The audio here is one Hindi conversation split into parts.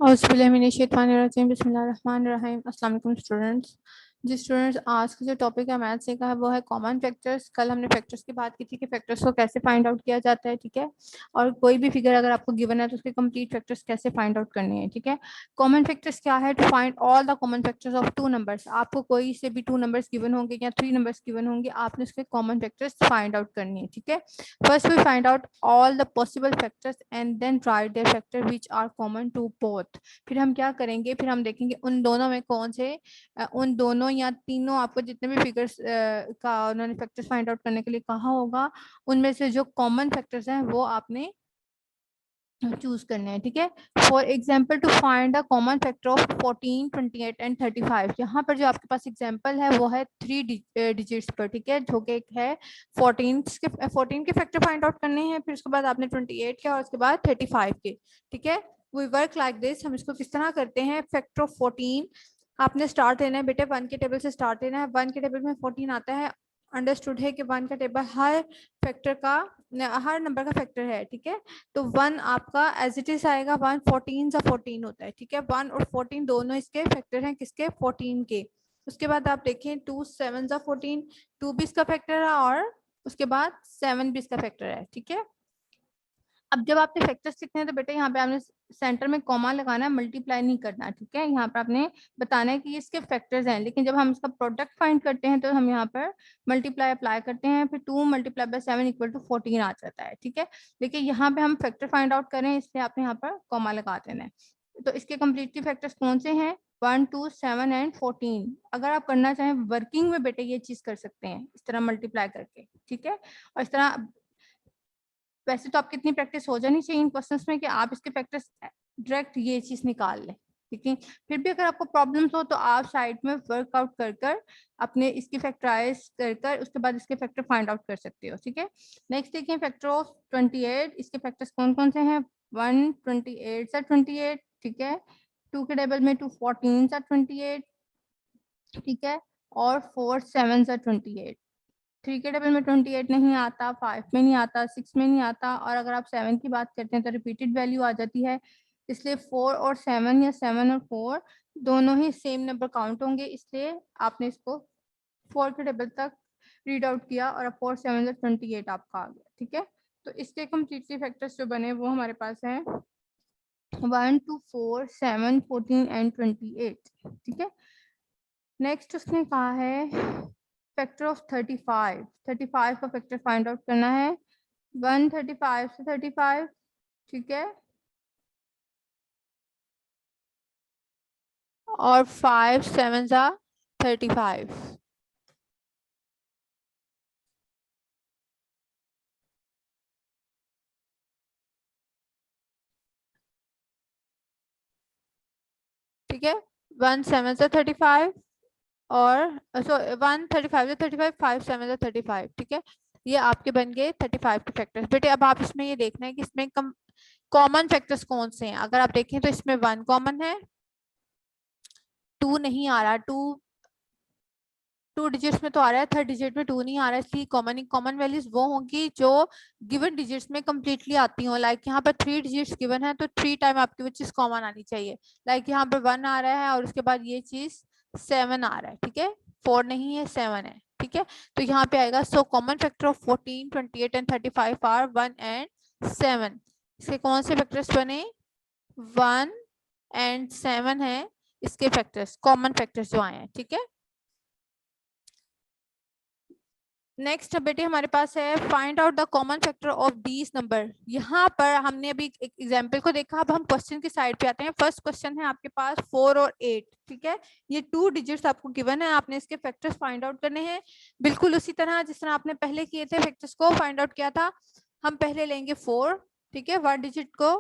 औज़ुबिल्लाहिमिनश्शैतानिर्रजीम बिस्मिल्लाहिर्रहमानिर्रहीम। अस्सलाम वालेकुम स्टूडेंट्स। जी स्टूडेंट्स, आज का जो टॉपिक है मैथ्स का है वो है कॉमन फैक्टर्स। कल हमने फैक्टर्स की बात की थी कि फैक्टर्स को कैसे फाइंड आउट किया जाता है, ठीक है। और कोई भी फिगर अगर आपको गिवन है तो उसके कंप्लीट फैक्टर्स कैसे फाइंड आउट करने हैं, ठीक है। कॉमन फैक्टर्स क्या है? To find all the common factors of two numbers. आपको कोई से भी टू नंबर्स गिवन होंगे या थ्री नंबर्स गिवन होंगे, आपने उसके कॉमन फैक्टर्स फाइंड आउट करनी है, ठीक है। First we find out all the possible factors and then write their factor which are common to both. फिर हम क्या करेंगे, फिर हम देखेंगे उन दोनों में कौन से उन दोनों या तीनों आपको जितने भी फिगर्स का उन्होंने फैक्टर्स फाइंड आउट करने के लिए कहा होगा, उनमें से जो कॉमन फैक्टर्स हैं वो आपने चूज करने हैं, ठीक है। For example to find the common factor of 14, 28 and 35। यहाँ पर जो आपके पास एग्जाम्पल है वो है थ्री डिजिट्स पर, ठीक है, जो कि एक है 14 के फैक्टर फाइंड आउट करने हैं, फिर उसके बाद आपने 28 के और उसके बाद 35 के, ठीक है। We work like this. हम इसको किस तरह करते हैं? फैक्टर ऑफ 14 आपने स्टार्ट लेना है बेटे, 1 के टेबल से स्टार्ट लेना है। 1 के टेबल में 14 आता है, अंडरस्टूड है कि 1 का टेबल हर फैक्टर का हर नंबर का फैक्टर है, ठीक है। तो 1 आपका एज इट इज आएगा 1, 14 सा 14 होता है, ठीक है। 1 और 14 दोनों इसके फैक्टर हैं, किसके? 14 के। उसके बाद आप देखें 2, 7 सा 14, 2 भी इसका फैक्टर है और उसके बाद 7 भी इसका फैक्टर है, ठीक है। अब जब आपने फैक्टर्स लिखने हैं तो बेटा यहाँ पे आपने सेंटर में कॉमा लगाना है, मल्टीप्लाई नहीं करना, ठीक है। यहाँ पर आपने बताना है कि इसके फैक्टर्स हैं, लेकिन जब हम इसका प्रोडक्ट फाइंड करते हैं तो हम यहाँ पर मल्टीप्लाई अप्लाई करते हैं, फिर 2 मल्टीप्लाई बाय 7 इक्वल टू 14 आ जाता है, ठीक है। लेकिन यहाँ पे हम फैक्टर फाइंड आउट करें, इसलिए आपने यहाँ पर कॉमा लगा देना है। तो इसके कम्प्लीटली फैक्टर्स कौन से हैं? 1, 2, 7 एंड 14। अगर आप करना चाहें वर्किंग में बेटे ये चीज कर सकते हैं, इस तरह मल्टीप्लाई करके, ठीक है। और इस तरह वैसे तो आपकी इतनी प्रैक्टिस हो जानी चाहिए इन क्वेश्चंस में कि आप इसके फैक्टर्स डायरेक्ट ये चीज निकाल लें, लेकिन फिर भी अगर आपको प्रॉब्लम्स हो तो आप साइड में वर्कआउट कर कर अपने इसकी फैक्टराइज कर कर उसके बाद इसके फैक्टर फाइंड आउट कर सकते हो, ठीक है। नेक्स्ट देखिए फैक्टर ऑफ 28। इसके फैक्टर्स कौन कौन से हैं? 1, 28 सा 28, ठीक है। 2 के टेबल में 2, 14 सा 28, ठीक है। और 4, 7 सा 28। 3 के टेबल में 28 नहीं आता, 5 में नहीं आता, 6 में नहीं आता, और अगर आप 7 की बात करते हैं तो रिपीटेड वैल्यू आ जाती है, इसलिए 4 और 7 या 7 और 4 दोनों ही सेम नंबर काउंट होंगे, इसलिए आपने इसको 4 के टेबल तक रीड आउट किया और 4, 7 से 28 आपका आ गया, ठीक है। तो इसके कम्प्लीटली फैक्टर्स जो बने वो हमारे पास हैं 1, 2, 4, 7, 14 एंड 28, ठीक है। नेक्स्ट उसने कहा है फैक्टर ऑफ 35। 35 का फैक्टर फाइंड आउट करना है। 1, 35 से 35, ठीक है। और 5, 7 सा 35, ठीक है। 1, 7 से 35 और 1, 35 से 35, 5, 7 से 35, ठीक है। ये आपके बन गए 35 के फैक्टर्स। बेटे अब आप इसमें ये देखना है कि इसमें कॉमन फैक्टर्स कौन से हैं। अगर आप देखें तो इसमें 1 कॉमन है, 2 नहीं आ रहा, 2 डिजिट्स में तो आ रहा है, थर्ड डिजिट में 2 नहीं आ रहा है, इसलिए कॉमन वैल्यूज वो होंगी जो गिवन डिजिट्स में कंप्लीटली आती हो। लाइक यहाँ पर 3 डिजिट्स गिवन है तो 3 टाइम आपकी वो चीज कॉमन आनी चाहिए। लाइक यहाँ पर 1 आ रहा है और उसके बाद ये चीज 7 आ रहा है, ठीक है। 4 नहीं है, 7 है, ठीक है। तो यहाँ पे आएगा so common factor of 14, 28 and 35 are 1 and 7। इसके कौन से फैक्टर्स बने? 1 एंड 7 है इसके फैक्टर्स, कॉमन फैक्टर्स जो आए हैं, ठीक है। नेक्स्ट बेटे हमारे पास है find out the common factor of these number. यहाँ पर हमने अभी एक एग्जांपल को देखा, अब हम क्वेश्चन की साइड पे आते हैं। फर्स्ट क्वेश्चन है आपके पास 4 और 8, ठीक है। ये 2 डिजिट्स आपको गिवन है, आपने इसके फैक्टर्स फाइंड आउट करने हैं, बिल्कुल उसी तरह जिस तरह आपने पहले किए थे, फैक्टर्स को फाइंड आउट किया था। हम पहले लेंगे 4, ठीक है, 1 डिजिट को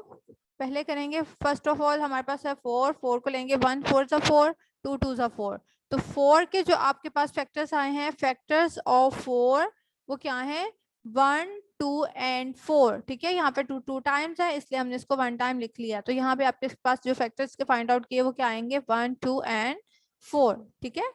पहले करेंगे। फर्स्ट ऑफ ऑल हमारे पास है 4, 4 को लेंगे 1, 4 सा 4, 2, 2 सा 4। तो 4 के जो आपके पास फैक्टर्स आए हैं, फैक्टर्स ऑफ 4 वो क्या है? 1, 2 एंड 4, ठीक है। यहाँ पे 2 टाइम्स है इसलिए हमने इसको 1 टाइम लिख लिया। तो यहाँ पे आपके पास जो फैक्टर्स के फाइंड आउट किए वो क्या आएंगे? 1, 2 एंड 4, ठीक है।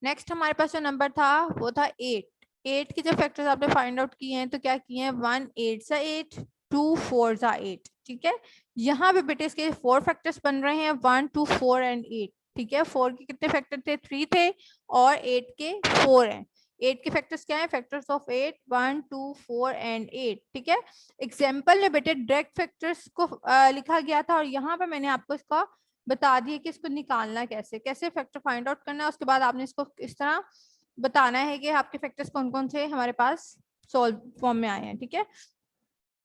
नेक्स्ट हमारे पास जो नंबर था वो था 8। 8 के जो फैक्टर्स आपने फाइंड आउट किए हैं तो क्या किए हैं? 1, 8 सा 8, 2, 4 सा 8, ठीक है। यहाँ पे बेटे इसके 4 फैक्टर्स बन रहे हैं, 1 2 4 एंड 8। ठीक है, 4 के कितने फैक्टर थे, 3 थे, और 8 के 4 हैं। 8 के फैक्टर्स क्या है, फैक्टर्स ऑफ 8 1 2 4 एंड 8। ठीक है, एग्जाम्पल में बेटे डायरेक्ट फैक्टर्स को लिखा गया था, और यहाँ पे मैंने आपको इसका बता दिया कि इसको निकालना कैसे, कैसे फैक्टर फाइंड आउट करना है। उसके बाद आपने इसको इस तरह बताना है कि आपके फैक्टर्स कौन कौन से हमारे पास सोल्व फॉर्म में आए हैं। ठीक है,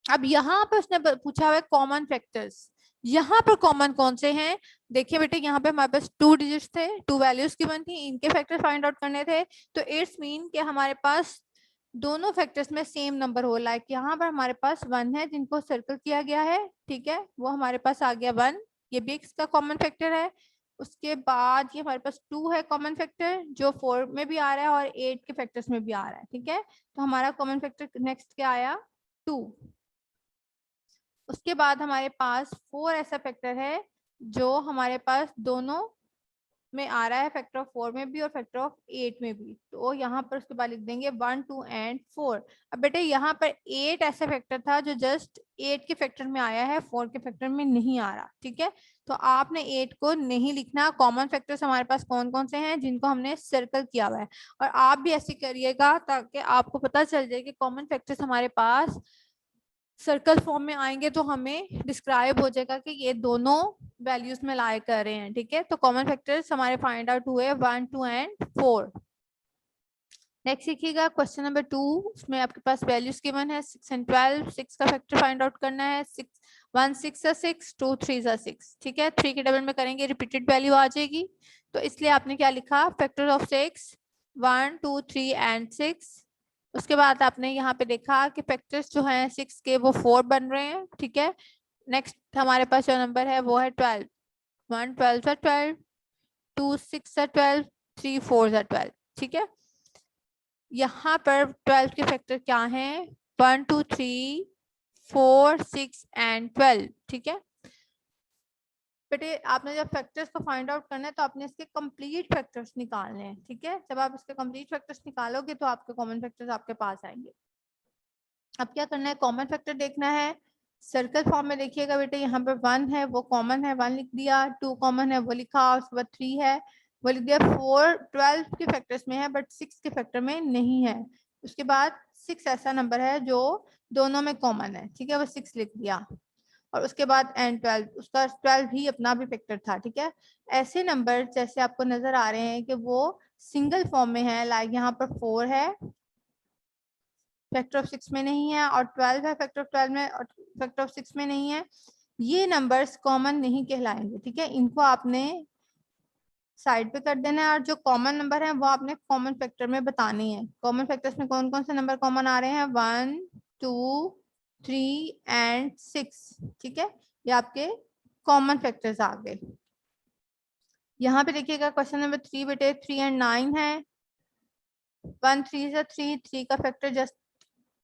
अब यहाँ पे उसने पूछा हुआ है कॉमन फैक्टर्स, यहाँ पर कॉमन कौन से हैं। देखिए बेटे, यहाँ पे हमारे पास 2 डिजिट्स थे, 2 वैल्यूज गिवन थी, इनके फैक्टर फाइंड आउट करने थे। तो इट्स मीन कि हमारे पास दोनों फैक्टर्स में सेम नंबर हो, लाइक यहाँ पर हमारे पास 1 है जिनको सर्कल किया गया है। ठीक है, वो हमारे पास आ गया 1, ये भी इसका कॉमन फैक्टर है। उसके बाद ये हमारे पास 2 है कॉमन फैक्टर, जो 4 में भी आ रहा है और 8 के फैक्टर्स में भी आ रहा है। ठीक है, तो हमारा कॉमन फैक्टर नेक्स्ट क्या आया, 2। उसके बाद हमारे पास 4 ऐसा फैक्टर है जो हमारे पास दोनों में आ रहा है, फैक्टर ऑफ 4 में भी और फैक्टर ऑफ 8 में भी। तो यहाँ पर उसके बाद लिख देंगे 1 2 एंड 4। अब बेटे यहाँ पर 8 ऐसा फैक्टर था जो जस्ट 8 के फैक्टर में आया है, 4 के फैक्टर में नहीं आ रहा। ठीक है, तो आपने 8 को नहीं लिखना। कॉमन फैक्टर्स हमारे पास कौन कौन से हैं जिनको हमने सर्कल किया हुआ है, और आप भी ऐसे करिएगा ताकि आपको पता चल जाए कि कॉमन फैक्टर्स हमारे पास सर्कल फॉर्म में आएंगे तो हमें डिस्क्राइब हो जाएगा कि ये दोनों वैल्यूज में लाई कर रहे हैं। ठीक है, तो कॉमन फैक्टर्स हमारे फाइंड आउट हुए 1 2 एंड 4। नेक्स्ट देखिएगा क्वेश्चन नंबर 2, उसमें आपके पास वैल्यूज गिवन है 6 एंड 12। 6 का फैक्टर फाइंड आउट करना है। 6 1 6 6 2 3 6। ठीक है, 3 के डबल में करेंगे रिपीटेड वैल्यू आ जाएगी, तो इसलिए आपने क्या लिखा, फैक्टर ऑफ 6 1 2 3 एंड 6। उसके बाद आपने यहाँ पे देखा कि फैक्टर्स जो हैं 6 के वो 4 बन रहे हैं। ठीक है, नेक्स्ट हमारे पास जो नंबर है वो है 12। 1 12 है 12, 2 6 है 12, 3 4 है 12। ठीक है, यहाँ पर 12 के फैक्टर क्या हैं, 1 2 3 4 6 एंड 12। ठीक है बेटे, आपने जब फैक्टर्स को फाइंड आउट करना है तो आपने इसके कंप्लीट फैक्टर्स निकालने हैं। ठीक है, जब आप इसके कंप्लीट फैक्टर्स निकालोगे तो आपके कॉमन फैक्टर्स आपके पास आएंगे। अब क्या करना है, कॉमन फैक्टर देखना है। सर्कल फॉर्म में देखिएगा बेटे, यहाँ पे 1 है वो कॉमन है, 1 लिख दिया। 2 कॉमन है वो लिखा, उसके बाद 3 है वो लिख दिया। 4 12 के फैक्टर्स में है बट 6 के फैक्टर में नहीं है। उसके बाद 6 ऐसा नंबर है जो दोनों में कॉमन है। ठीक है, वो 6 लिख दिया। और उसके बाद एंड 12, उसका 12 भी अपना भी फैक्टर था। ठीक है, ऐसे नंबर जैसे आपको नजर आ रहे हैं कि वो सिंगल फॉर्म में है, लाइक यहाँ पर 4 है, फैक्टर ऑफ 6 में नहीं है, और 12 है, फैक्टर ऑफ 12 में और फैक्टर ऑफ 6 में नहीं है। ये नंबर्स कॉमन नहीं कहलाएंगे। ठीक है, इनको आपने साइड पे कर देना है, और जो कॉमन नंबर है वो आपने कॉमन फैक्टर में बतानी है। कॉमन फैक्टर्स में कौन कौन से नंबर कॉमन आ रहे हैं, 1 2 3 एंड 6। ठीक है, ये आपके कॉमन फैक्टर्स आ गए। यहाँ पे देखिएगा क्वेश्चन नंबर 3 बेटे, 3 एंड 9 है। 1 3 से 3, 3 का फैक्टर जस्ट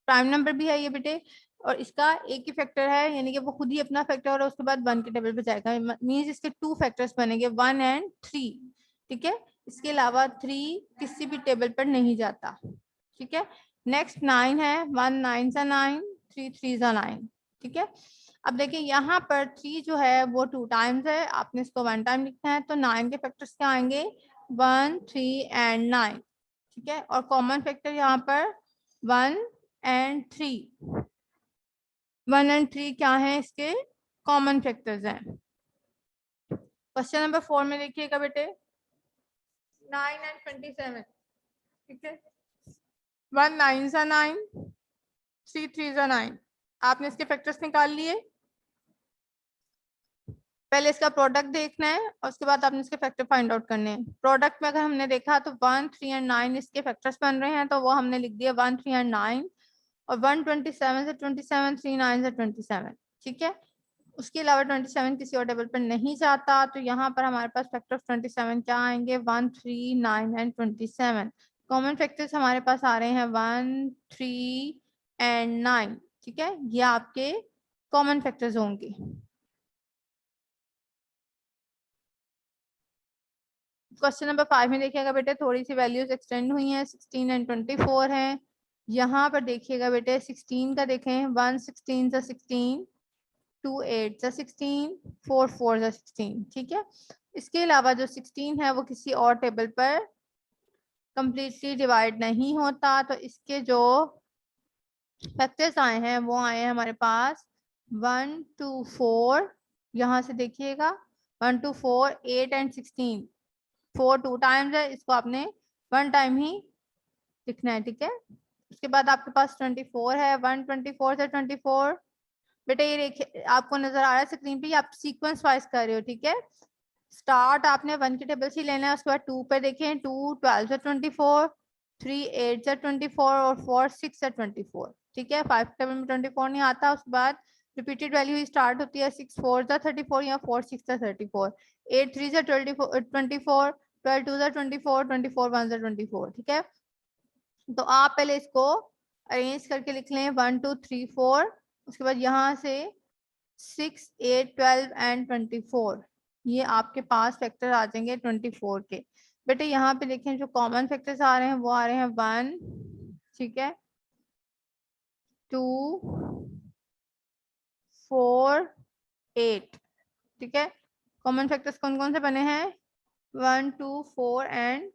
प्राइम नंबर भी है ये बेटे, और इसका एक ही फैक्टर है, यानी कि वो खुद ही अपना फैक्टर और उसके बाद 1 के टेबल पे जाएगा। मींस इसके 2 फैक्टर्स बनेंगे, 1 एंड 3। ठीक है, इसके अलावा 3 किसी भी टेबल पर नहीं जाता। ठीक है, नेक्स्ट 9 है, 1 9 सा 9, 3 3 सा 9। ठीक है, अब देखिए यहाँ पर 3 जो है वो 2 टाइम्स है, आपने इसको 1 टाइम लिखना है, तो 9 के फैक्टर्स क्या आएंगे, 1 3 एंड 9। ठीक है, और कॉमन फैक्टर यहाँ पर 1 एंड 3। 1 एंड 3 क्या है, इसके कॉमन फैक्टर्स हैं। क्वेश्चन नंबर 4 में देखिएगा बेटे, 9 एंड 27। ठीक है, 1 9 सा 9, 3 3 सा 9। आपने इसके फैक्टर्स निकाल लिए। पहले इसका प्रोडक्ट देखना है और उसके बाद आपने इसके फैक्टर फाइंड आउट करने हैं। प्रोडक्ट में अगर हमने देखा तो 1 3 एंड 9 इसके फैक्टर्स बन रहे हैं, तो वो हमने लिख दिया 1 3 एंड 9, और 127 से 27, 3 9 से 27। ठीक है, उसके अलावा 27 किसी और टेबल पर नहीं जाता, तो यहाँ पर हमारे पास फैक्टर ऑफ 27 क्या आएंगे, 1 3 9 एंड 27। कॉमन फैक्टर्स हमारे पास आ रहे हैं 1 3 एंड 9। ठीक है, ये आपके कॉमन फैक्टर्स होंगे। क्वेश्चन नंबर 5 में देखिएगा बेटे, थोड़ी सी वैल्यूज एक्सटेंड हुई हैं, 16 एंड 24 हैं। यहाँ पर देखिएगा बेटे 16 का देखें, 1 16 से 16, 2 8 जा 16, 4 4 जा 16, ठीक है। इसके अलावा जो 16 है वो किसी और टेबल पर कंप्लीटली डिवाइड नहीं होता, तो इसके जो फैक्टर्स आए हैं वो आए हैं हमारे पास 1 2 4, यहाँ से देखिएगा 1 2 4 8 एंड 16, 4 2 टाइम्स है, इसको आपने 1 टाइम ही लिखना है, ठीक है। उसके बाद आपके पास 24 है, 124 से 24, बेटा ये देखिए आपको नजर आ रहा है स्क्रीन पे, ये आप सीक्वेंस वाइज कर रहे हो, ठीक है। स्टार्ट आपने 1 के टेबल से लेना है, उसके बाद 2 पे देखें, 2 12 से 24, 3 8 से 24 और 4 6 से 24, ठीक है। 5 टेबल में 24 नहीं आता। उसके बाद रिपीटेड वैल्यू स्टार्ट होती है 6 4 से 34 या 4 6 से 34, 8 3 से 24, 12 2 से 24, 24 1 से 24, ठीक है। तो आप पहले इसको अरेंज करके लिख लें 1 2 3 4, उसके बाद यहाँ से 6 8 12 एंड 24, ये आपके पास फैक्टर आ जाएंगे 24 के। बेटे यहाँ पे देखें जो कॉमन फैक्टर्स आ रहे हैं वो आ रहे हैं 1, ठीक है, 2 4 8, ठीक है। कॉमन फैक्टर्स कौन कौन से बने हैं? 1 2 4 एंड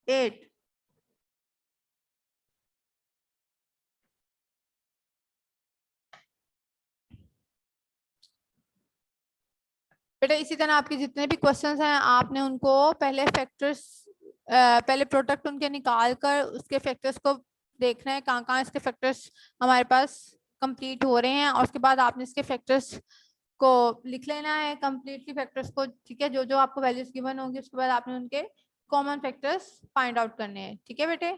8। बेटा इसी तरह आपके जितने भी क्वेश्चंस हैं आपने उनको पहले फैक्टर्स पहले प्रोडक्ट उनके निकाल कर उसके फैक्टर्स को देखना है कहाँ कहाँ इसके फैक्टर्स हमारे पास कंप्लीट हो रहे हैं, और उसके बाद आपने इसके फैक्टर्स को लिख लेना है कंप्लीटली फैक्टर्स को, ठीक है। जो जो आपको वैल्यूज गिवन होंगी उसके बाद आपने उनके कॉमन फैक्टर्स फाइंड आउट करने हैं, ठीक है बेटे।